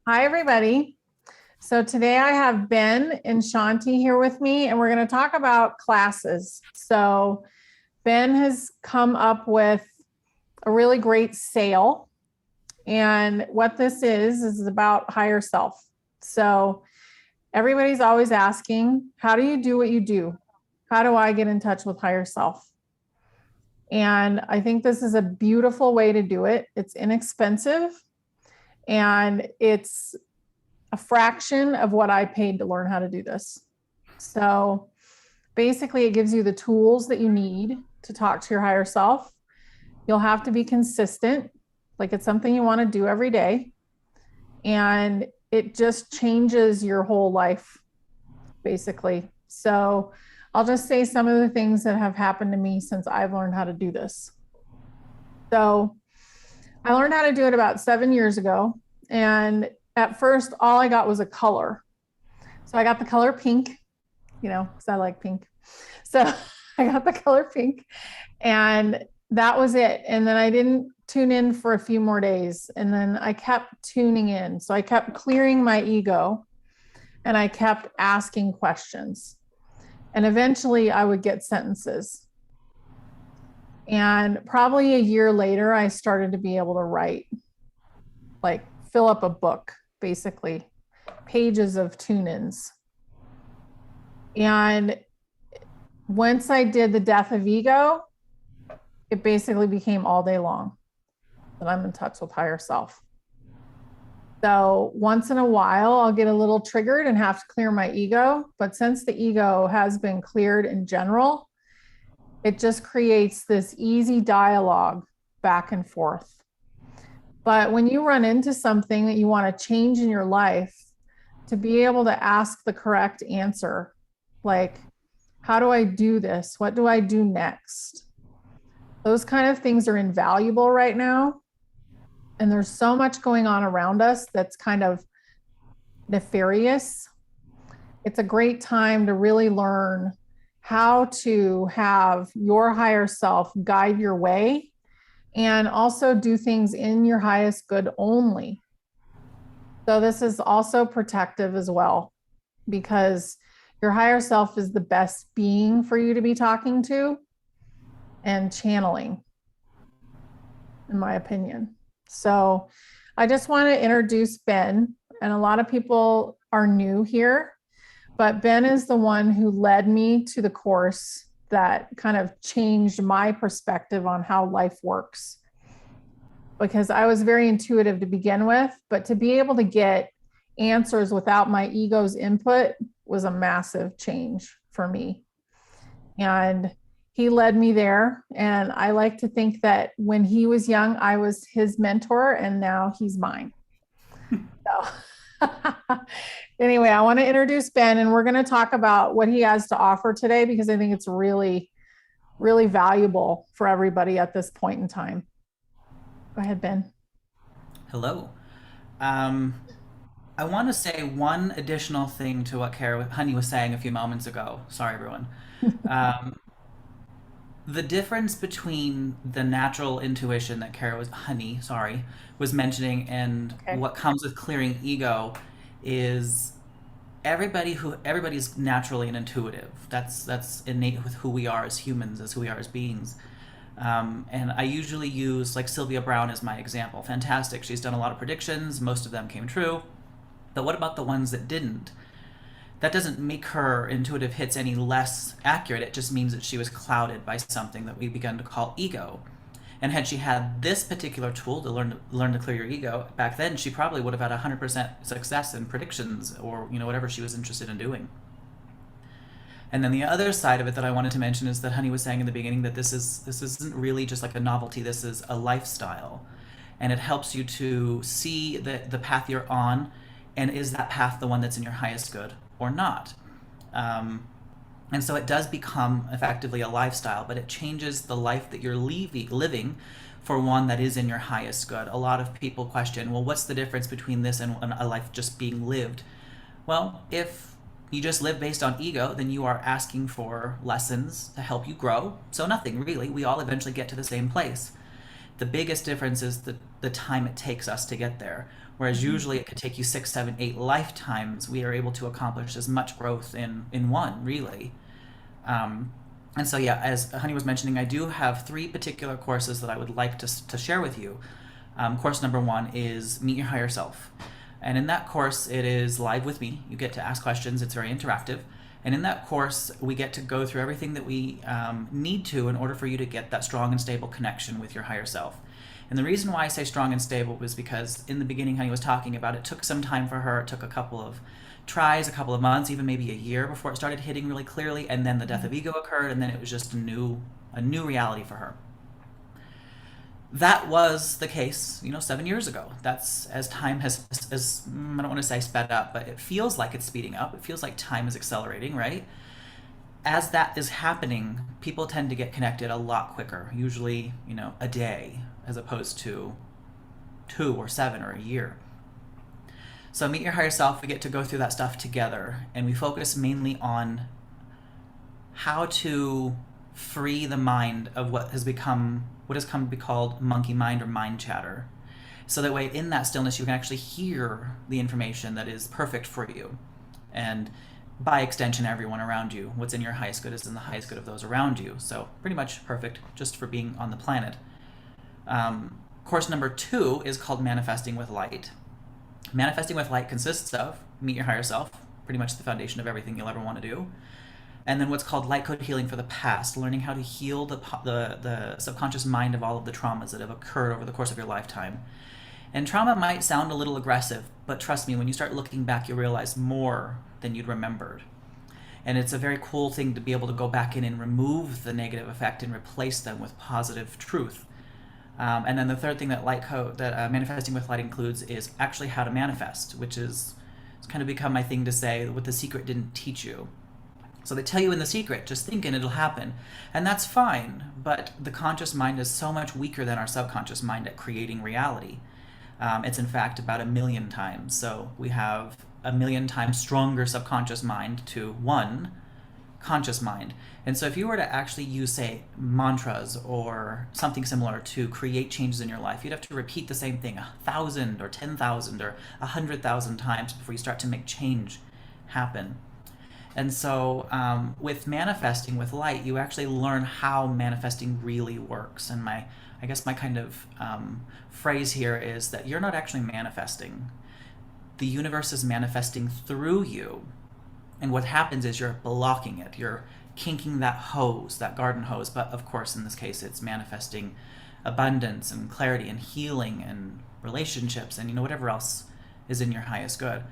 Hi, everybody. So today I have Ben and Shanti here with me, and we're going to talk about classes. So Ben has come up with a really great sale. And what this is about higher self. So everybody's always asking, how do you do what you do? How do I get in touch with higher self? And I think this is a beautiful way to do it. It's inexpensive and it's a fraction of what I paid to learn how to do this. So basically, it gives you the tools that you need to talk to your higher self. You'll have to be consistent, like it's something you want to do every day. And it just changes your whole life, basically. So I'll just say some of the things that have happened to me since I've learned how to do this. So I learned how to do it about 7 years ago. And at first, all I got was a color. So I got the color pink, because I like pink. So I got the color pink and that was it. And then I didn't tune in for a few more days. And then I kept tuning in. So I kept clearing my ego and I kept asking questions. And eventually I would get sentences. And probably a year later, I started to be able to write, like fill up a book, basically, pages of tune ins. And once I did the death of ego, it basically became all day long that I'm in touch with higher self. So once in a while, I'll get a little triggered and have to clear my ego. But since the ego has been cleared in general, it just creates this easy dialogue back and forth. But when you run into something that you want to change in your life, to be able to ask the correct answer, like, how do I do this? What do I do next? Those kind of things are invaluable right now. And there's so much going on around us that's kind of nefarious. It's a great time to really learn how to have your higher self guide your way and also do things in your highest good only. So this is also protective as well, because your higher self is the best being for you to be talking to and channeling, in my opinion. So I just want to introduce Ben, and a lot of people are new here, but Ben is the one who led me to the course that kind of changed my perspective on how life works. Because I was very intuitive to begin with, but to be able to get answers without my ego's input was a massive change for me. And he led me there. And I like to think that when he was young, I was his mentor, and now he's mine. So anyway, I want to introduce Ben, and we're going to talk about what he has to offer today, because I think it's really, really valuable for everybody at this point in time. Go ahead, Ben. Hello. I want to say one additional thing to what Honey was saying a few moments ago. Sorry, everyone. Um, the difference between the natural intuition that Honey, was mentioning and Okay. what comes with clearing ego is everybody's naturally an intuitive. That's innate with who we are as humans, as who we are as beings. And I usually use like Sylvia Browne as my example. Fantastic. She's done a lot of predictions. Most of them came true. But what about the ones that didn't? That doesn't make her intuitive hits any less accurate. It just means that she was clouded by something that we began to call ego. And had she had this particular tool to learn to clear your ego back then, she probably would have had 100% success in predictions or whatever she was interested in doing. And then the other side of it that I wanted to mention is that Honey was saying in the beginning that this isn't really just like a novelty. This is a lifestyle, and it helps you to see the path you're on, and is that path the one that's in your highest good or not? And so it does become effectively a lifestyle, but it changes the life that you're living for one that is in your highest good. A lot of people question, well, what's the difference between this and a life just being lived? Well, if you just live based on ego, then you are asking for lessons to help you grow. So nothing really. We all eventually get to the same place. The biggest difference is the time it takes us to get there. Whereas usually it could take you 6, 7, 8 lifetimes, we are able to accomplish as much growth in one, really. Um, and so, yeah, as Honey was mentioning, I do have 3 particular courses that I would like to share with you. Course number 1 is Meet Your Higher Self. And in that course, it is live with me. You get to ask questions. It's very interactive. And in that course, we get to go through everything that we need to in order for you to get that strong and stable connection with your higher self. And the reason why I say strong and stable was because in the beginning, Honey was talking about, it took some time for her. It took a couple of tries, a couple of months, even maybe a year before it started hitting really clearly. And then the death of ego occurred, and then it was just a new reality for her. That was the case, 7 years ago. That's as time has, I don't want to say sped up, but it feels like it's speeding up. It feels like time is accelerating, right? As that is happening, people tend to get connected a lot quicker, usually, a day, as opposed to 2 or 7 or a year. So Meet Your Higher Self, we get to go through that stuff together, and we focus mainly on how to free the mind of what has come to be called monkey mind or mind chatter. So that way, in that stillness, you can actually hear the information that is perfect for you. And by extension, everyone around you. What's in your highest good is in the highest good of those around you. So pretty much perfect just for being on the planet. Course number 2 is called Manifesting with Light. Manifesting with Light consists of Meet Your Higher Self, pretty much the foundation of everything you'll ever want to do. And then what's called Light Code Healing for the Past, learning how to heal the subconscious mind of all of the traumas that have occurred over the course of your lifetime. And trauma might sound a little aggressive, but trust me, when you start looking back, you realize more than you'd remembered. And it's a very cool thing to be able to go back in and remove the negative effect and replace them with positive truth. And then the third thing that Manifesting with Light includes is actually how to manifest, which is it's kind of become my thing to say what The Secret didn't teach you. So they tell you in The Secret, just think and it'll happen. And that's fine, but the conscious mind is so much weaker than our subconscious mind at creating reality. It's in fact about 1,000,000 times. So we have 1,000,000 times stronger subconscious mind to one conscious mind. And so if you were to actually use, say, mantras or something similar to create changes in your life, you'd have to repeat the same thing 1,000 or 10,000 or 100,000 times before you start to make change happen. And so with Manifesting with Light, you actually learn how manifesting really works. And I guess my kind of phrase here is that you're not actually manifesting. The universe is manifesting through you. And what happens is you're blocking it. You're kinking that hose, that garden hose. But of course, in this case, it's manifesting abundance and clarity and healing and relationships and whatever else is in your highest good.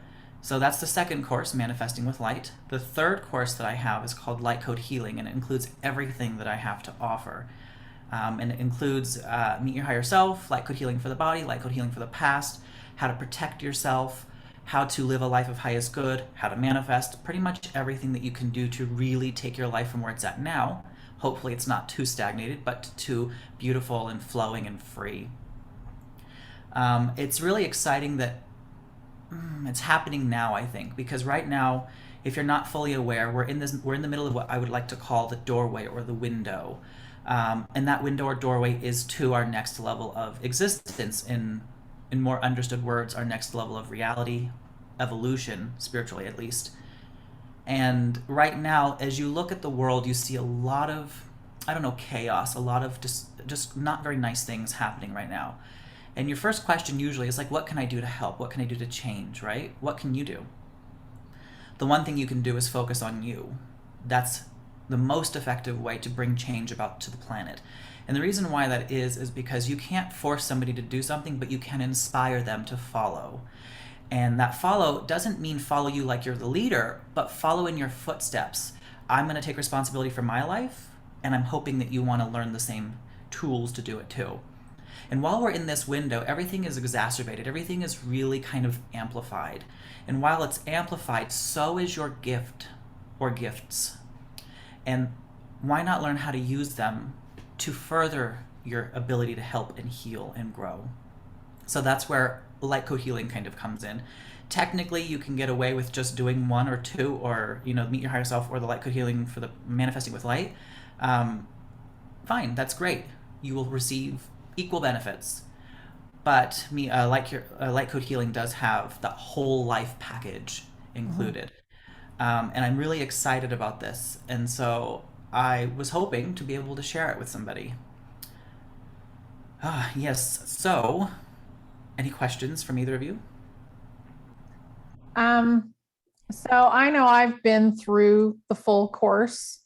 So that's the second course, Manifesting with Light. The third course that I have is called Light Code Healing, and it includes everything that I have to offer. And it includes Meet Your Higher Self, Light Code Healing for the body, Light Code Healing for the past, how to protect yourself, how to live a life of highest good, how to manifest, pretty much everything that you can do to really take your life from where it's at now. Hopefully it's not too stagnated, but too beautiful and flowing and free. It's really exciting that it's happening now, I think, because right now, if you're not fully aware, we're in the middle of what I would like to call the doorway or the window. And that window or doorway is to our next level of existence, in more understood words, our next level of reality, evolution, spiritually at least. And right now, as you look at the world, you see a lot of, chaos, a lot of just not very nice things happening right now. And your first question usually is like, what can I do to help? What can I do to change, right? What can you do? The one thing you can do is focus on you. That's the most effective way to bring change about to the planet. And the reason why that is because you can't force somebody to do something, but you can inspire them to follow. And that follow doesn't mean follow you like you're the leader, but follow in your footsteps. I'm going to take responsibility for my life, and I'm hoping that you want to learn the same tools to do it too. And while we're in this window, everything is exacerbated. Everything is really kind of amplified. And while it's amplified, so is your gift or gifts. And why not learn how to use them to further your ability to help and heal and grow? So that's where Light Code Healing kind of comes in. Technically, you can get away with just doing 1 or 2, or Meet Your Higher Self or the Light Code Healing for the Manifesting with Light. Fine, that's great. You will receive equal benefits. but me, Light Code Healing does have the whole life package Mhm. included, and I'm really excited about this. And so I was hoping to be able to share it with somebody. Ah, yes. So, any questions from either of you? Um, so I know I've been through the full course,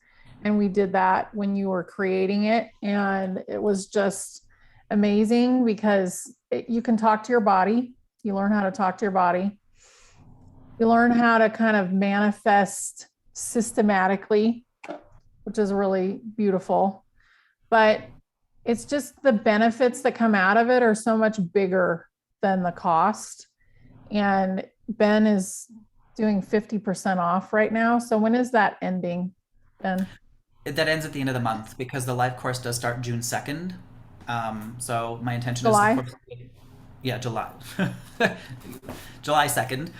and we did that when you were creating it, and it was just amazing because you can talk to your body. You learn how to talk to your body. You learn how to kind of manifest systematically, which is really beautiful. But it's just the benefits that come out of it are so much bigger than the cost. And Ben is doing 50% off right now. So when is that ending, Ben? That ends at the end of the month because the live course does start June 2nd. So my intention is, of July? course, yeah, July, July 2nd.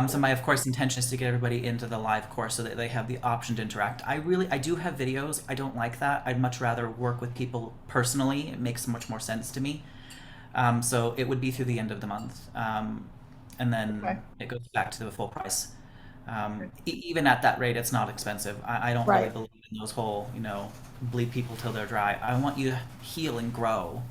So my, of course, intention is to get everybody into the live course so that they have the option to interact. I do have videos. I don't like that. I'd much rather work with people personally. It makes much more sense to me. So it would be through the end of the month, and Okay. then it goes back to the full price. Even at that rate, it's not expensive. I don't really Right. believe in those whole, bleed people till they're dry. I want you to heal and grow.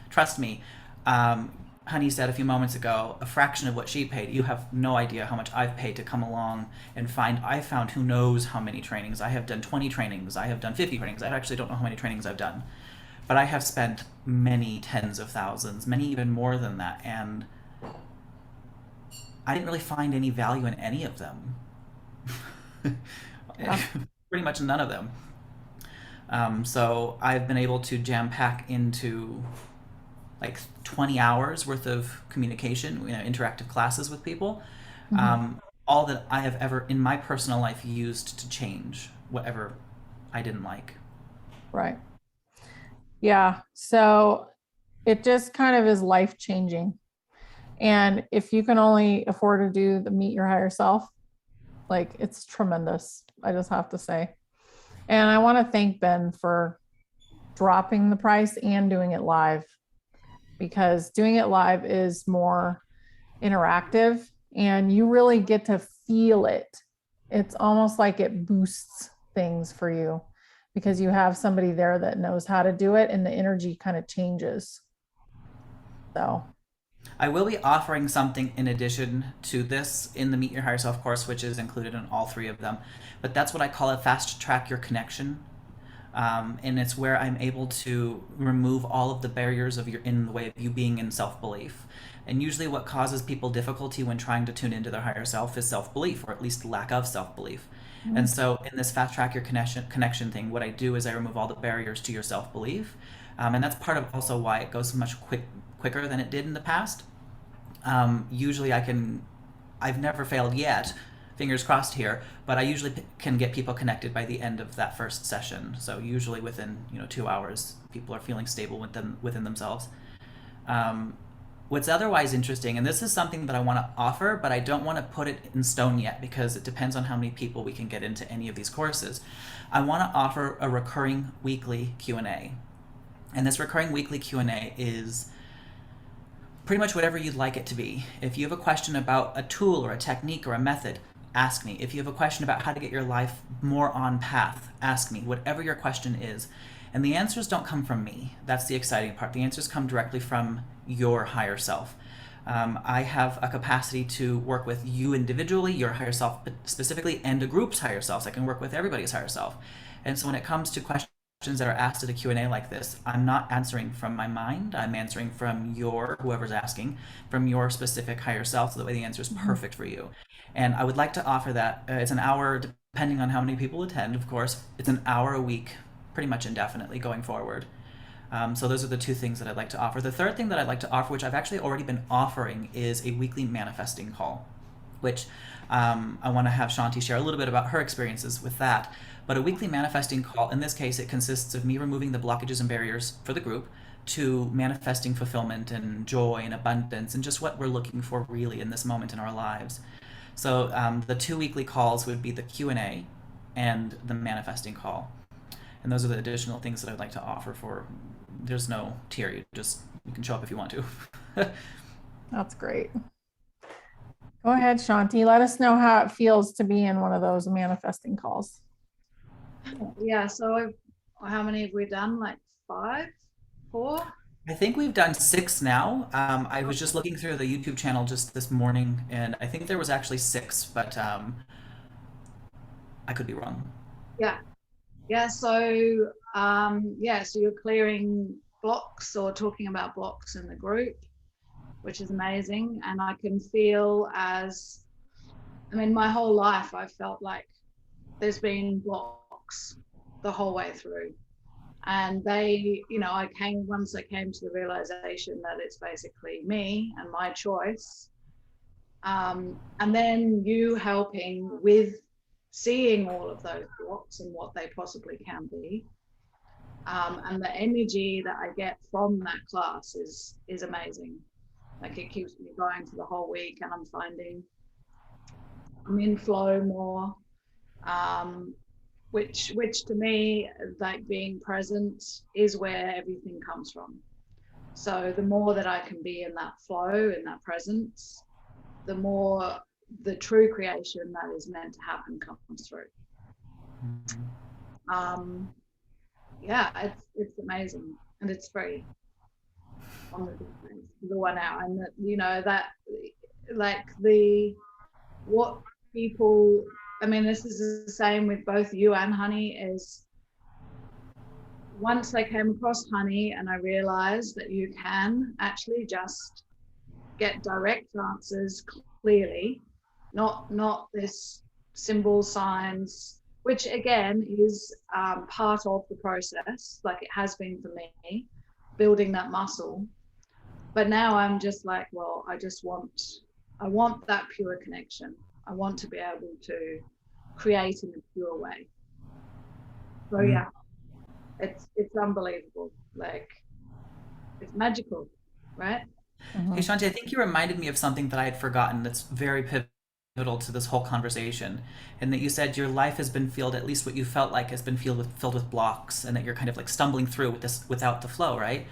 Trust me. Um, Honey said a few moments ago, a fraction of what she paid. You have no idea how much I've paid to come along and find. I found who knows how many trainings. I have done 20 trainings. I have done 50 trainings. I actually don't know how many trainings I've done. But I have spent many tens of thousands, many even more than that. And I didn't really find any value in any of them. Yeah. Pretty much none of them. So I've been able to jam pack into like 20 hours worth of communication, interactive classes with people. Mhm. All that I have ever in my personal life used to change whatever I didn't like. Right. Yeah. So it just kind of is life changing. And if you can only afford to do the meet your higher self, like it's tremendous. I just have to say. And I want to thank Ben for dropping the price and doing it live because doing it live is more interactive and you really get to feel it. It's almost like it boosts things for you because you have somebody there that knows how to do it and the energy kind of changes. So, I will be offering something in addition to this in the Meet Your Higher Self course, which is included in all three of them. But that's what I call a fast track your connection. And it's where I'm able to remove all of the barriers of your in the way of you being in self belief. And usually, what causes people difficulty when trying to tune into their higher self is self belief, or at least lack of self belief. And so, in this fast track your connection thing, what I do is I remove all the barriers to your self belief, and that's part of also why it goes much quicker than it did in the past. Usually, I've never failed yet, fingers crossed here, but I usually can get people connected by the end of that first session. So usually within 2 hours, people are feeling stable within themselves. Um, what's otherwise interesting, and this is something that I want to offer, but I don't want to put it in stone yet because it depends on how many people we can get into any of these courses. I want to offer a recurring weekly Q&A. And this recurring weekly Q&A is pretty much whatever you'd like it to be. If you have a question about a tool or a technique or a method, ask me. If you have a question about how to get your life more on path, ask me. Whatever your question is. And the answers don't come from me. That's the exciting part. The answers come directly from your higher self. I have a capacity to work with you individually, your higher self specifically, and a group's higher selves. I can work with everybody's higher self. And so when it comes to questions that are asked at a Q&A like this, I'm not answering from my mind. I'm answering from whoever's asking, from your specific higher self, so that way the answer is Mhm. perfect for you. And I would like to offer that. It's an hour, depending on how many people attend, of course. It's an hour a week, pretty much indefinitely going forward. So those are the two things that I'd like to offer. The third thing that I'd like to offer, which I've actually already been offering, is a weekly manifesting call, which I want to have Shanti share a little bit about her experiences with that. But a weekly manifesting call, in this case, it consists of me removing the blockages and barriers for the group to manifesting fulfillment and joy and abundance and just what we're looking for really in this moment in our lives. So the two weekly calls would be the Q&A and the manifesting call. And those are the additional things that I'd like to offer for there's no tier. You can show up if you want to. That's great. Go ahead, Shanti. Let us know how it feels to be in one of those manifesting calls. Yeah, so how many have we done? Like 5, 4? I think we've done 6 now. I was just looking through the YouTube channel just this morning, and I think there was actually 6, but I could be wrong. Yeah. Yeah, so so you're clearing blocks or talking about blocks in the group, which is amazing. And I can feel my whole life I felt like there's been blocks the whole way through. And once I came to the realization that it's basically me and my choice. And then you helping with seeing all of those blocks and what they possibly can be. And the energy that I get from that class is amazing. Like, it keeps me going for the whole week, and I'm finding I'm in flow more, which to me, like, being present is where everything comes from. So the more that I can be in that flow, in that presence, the more the true creation that is meant to happen comes through. It's amazing, and it's free on the 1 hour. And that like what people, this is the same with both you and Honey, is once I came across Honey and I realized that you can actually just get direct answers clearly, not this symbol signs, which again is part of the process, like it has been for me, building that muscle. But now I'm just like, well, I want that pure connection. I want to be able to create in a pure way. So yeah, it's unbelievable. Like, it's magical, right? Hey, Shanti, I think you reminded me of something that I had forgotten that's very pivotal to this whole conversation, and that you said your life has been filled, at least what you felt like, has been filled with blocks, and that you're kind of like stumbling through with this without the flow, right?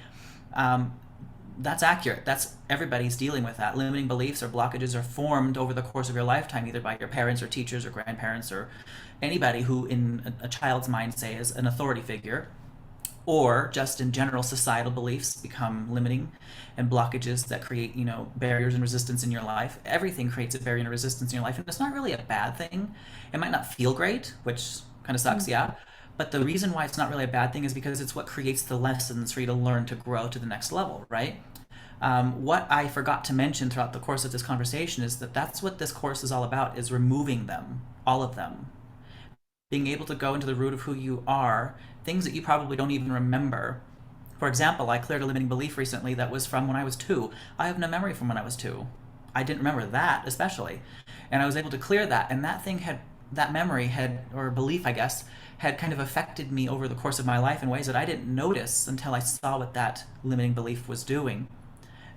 That's accurate. That's everybody's dealing with that. Limiting beliefs or blockages are formed over the course of your lifetime, either by your parents or teachers or grandparents or anybody who, in a child's mind, say, is an authority figure, or just in general societal beliefs become limiting and blockages that create barriers and resistance in your life. Everything creates a barrier and resistance in your life, and it's not really a bad thing. It might not feel great, which kind of sucks, yeah, but the reason why it's not really a bad thing is because it's what creates the lessons for you to learn to grow to the next level, right? What I forgot to mention throughout the course of this conversation is that that's what this course is all about, is removing them, all of them, being able to go into the root of who you are, things that you probably don't even remember. For example, I cleared a limiting belief recently that was from when I was 2. I have no memory from when I was 2. I didn't remember that, especially. And I was able to clear that, and that memory or belief, I guess, had kind of affected me over the course of my life in ways that I didn't notice until I saw what that limiting belief was doing.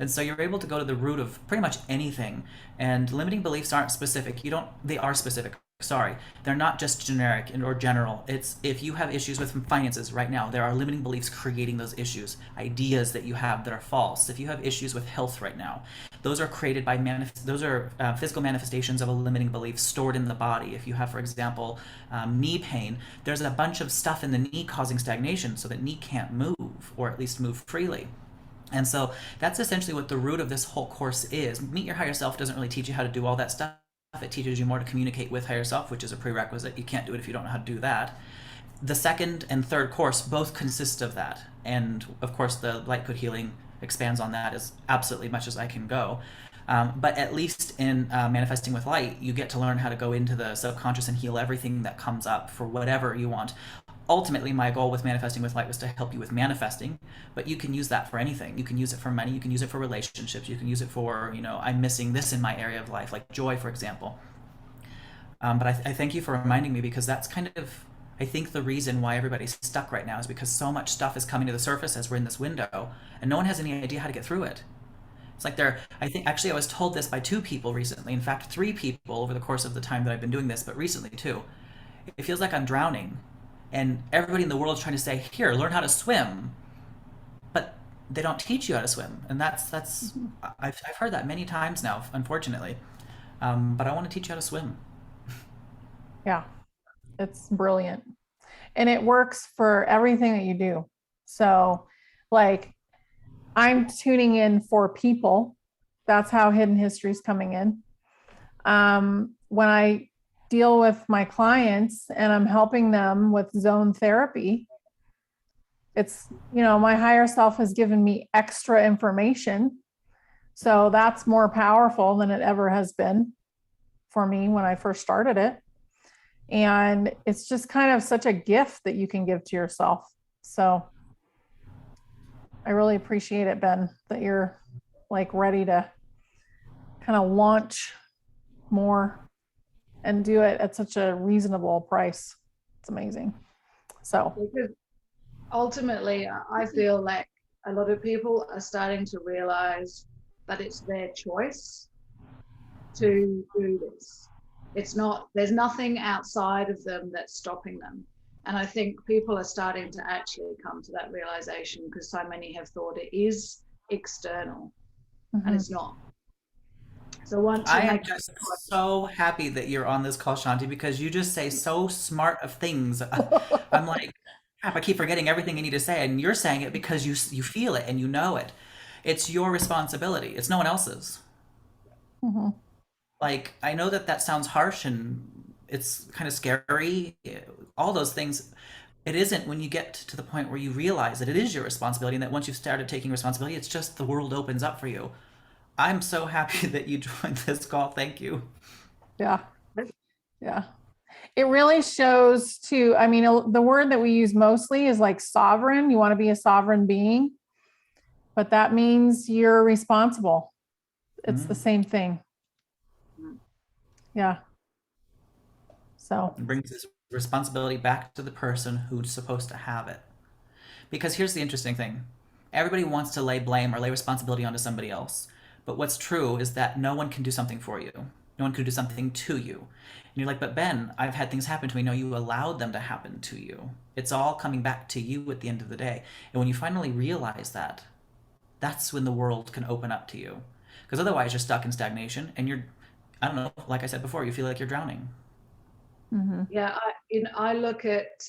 And so you're able to go to the root of pretty much anything. And limiting beliefs aren't specific. They are specific. Sorry. They're not just generic or general. It's if you have issues with finances right now, there are limiting beliefs creating those issues, ideas that you have that are false. If you have issues with health right now, those are created by physical manifestations of a limiting belief stored in the body. If you have, for example, knee pain, there's a bunch of stuff in the knee causing stagnation so that knee can't move, or at least move freely. And so that's essentially what the root of this whole course is. Meet Your Higher Self doesn't really teach you how to do all that stuff. It teaches you more to communicate with higher self, which is a prerequisite. You can't do it if you don't know how to do that. The second and third course both consist of that. And of course, the Light Code Healing expands on that as absolutely much as I can go. But at least in Manifesting with Light, you get to learn how to go into the subconscious and heal everything that comes up for whatever you want. Ultimately, my goal with Manifesting with Light was to help you with manifesting, but you can use that for anything. You can use it for money, you can use it for relationships, you can use it for, I'm missing this in my area of life, like joy, for example. But I thank you for reminding me, because that's kind of, I think, the reason why everybody's stuck right now is because so much stuff is coming to the surface as we're in this window, and no one has any idea how to get through it. It's like I was told this by 2 people recently, in fact, 3 people over the course of the time that I've been doing this, but recently too. It feels like I'm drowning. And everybody in the world is trying to say, here, learn how to swim. they don't teach you how to swim, and I've heard that many times now, unfortunately. But I want to teach you how to swim. Yeah, it's brilliant. And it works for everything that you do. So, like, I'm tuning in for people. That's how Hidden History is coming in. When I deal with my clients and I'm helping them with zone therapy, it's, my higher self has given me extra information. So that's more powerful than it ever has been for me when I first started it. And it's just kind of such a gift that you can give to yourself. So I really appreciate it, Ben, that you're like ready to kind of launch more and do it at such a reasonable price. It's amazing. So Because ultimately, I feel like a lot of people are starting to realize that it's their choice to do this. It's not, there's nothing outside of them that's stopping them. And I think people are starting to actually come to that realization, because so many have thought it is external, and it's not. So once you I am make just so happy that you're on this call, Shanti, because you just say so smart of things. I'm like, crap, I keep forgetting everything I need to say, and you're saying it because you feel it and you know it. It's your responsibility. It's no one else's. Mhm. Like, I know that that sounds harsh and it's kind of scary, all those things. It isn't when you get to the point where you realize that it is your responsibility, and that once you've started taking responsibility, it's just the world opens up for you. I'm so happy that you joined this call. Thank you. Yeah. Yeah. It really shows too. I mean, the word that we use mostly is like sovereign. You want to be a sovereign being, but that means you're responsible. It's the Mm. same thing. Yeah. So, It brings this responsibility back to the person who's supposed to have it. Because here's the interesting thing, everybody wants to lay blame or lay responsibility onto somebody else. But what's true is that no one can do something for you, no one can do something to you. And you're like, but Ben, I've had things happen to me. No, you allowed them to happen to you. It's all coming back to you at the end of the day. And when you finally realize that, that's when the world can open up to you. Because otherwise, you're stuck in stagnation and I don't know, like I said before, you feel like you're drowning. mhm. Yeah, I look at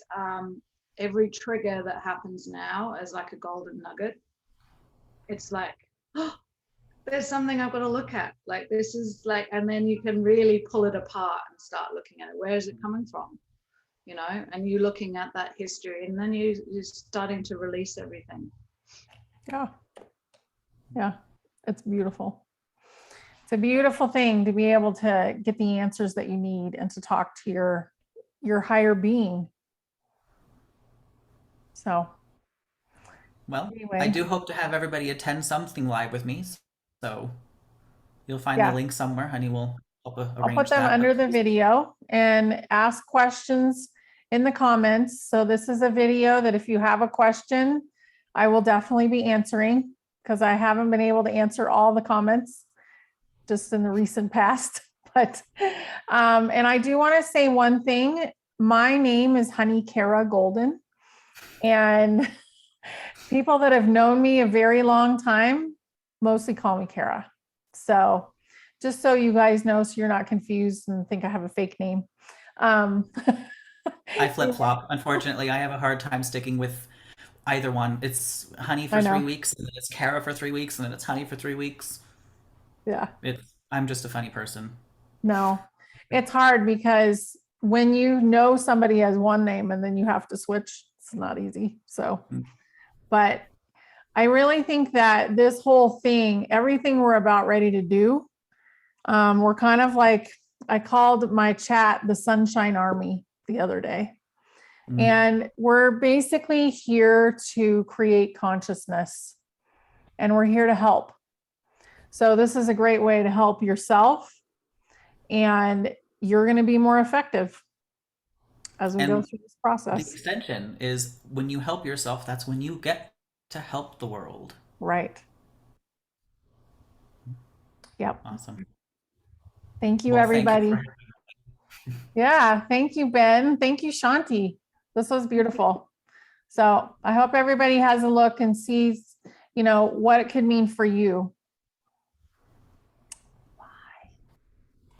every trigger that happens now as like a golden nugget. It's like, oh, there's something I've got to look at. Like this is like, and then you can really pull it apart and start looking at it. Where is it coming from? And you're looking at that history, and then you're starting to release everything. Yeah. Yeah. It's beautiful. It's a beautiful thing to be able to get the answers that you need and to talk to your higher being. So, Well, I anyway, do hope to have everybody attend something live with me. So you'll find the yeah, link somewhere. Honey will help I'll put arrange them that. But under the please, video and ask questions in the comments. So this is a video that if you have a question, I will definitely be answering, because I haven't been able to answer all the comments just in the recent past. But and I do want to say one thing. My name is Honey Kara Golden, and people that have known me a very long time mostly call me Kara. So just so you guys know, so you're not confused and think I have a fake name. Um, I flip flop. Unfortunately, I have a hard time sticking with either one. It's Honey for I three know. weeks, and then it's Kara for 3 weeks, and then it's Honey for 3 weeks. Yeah. I'm just a funny person. No, it's hard because when you know somebody has one name and then you have to switch, it's not easy. So, Mm. but I really think that this whole thing, everything we're about ready to do, we're kind of like, I called my chat the Sunshine Army the other day. Mm. And we're basically here to create consciousness, and we're here to help. So, this is a great way to help yourself, and you're going to be more effective as we go And through this the process. extension is when you help yourself, that's when you get to help the world. Right. Yep. Awesome. Thank you, Well, thank you everybody. for. Yeah. Thank you, Ben. Thank you, Shanti. This was beautiful. So I hope everybody has a look and sees, you know, what it could mean for you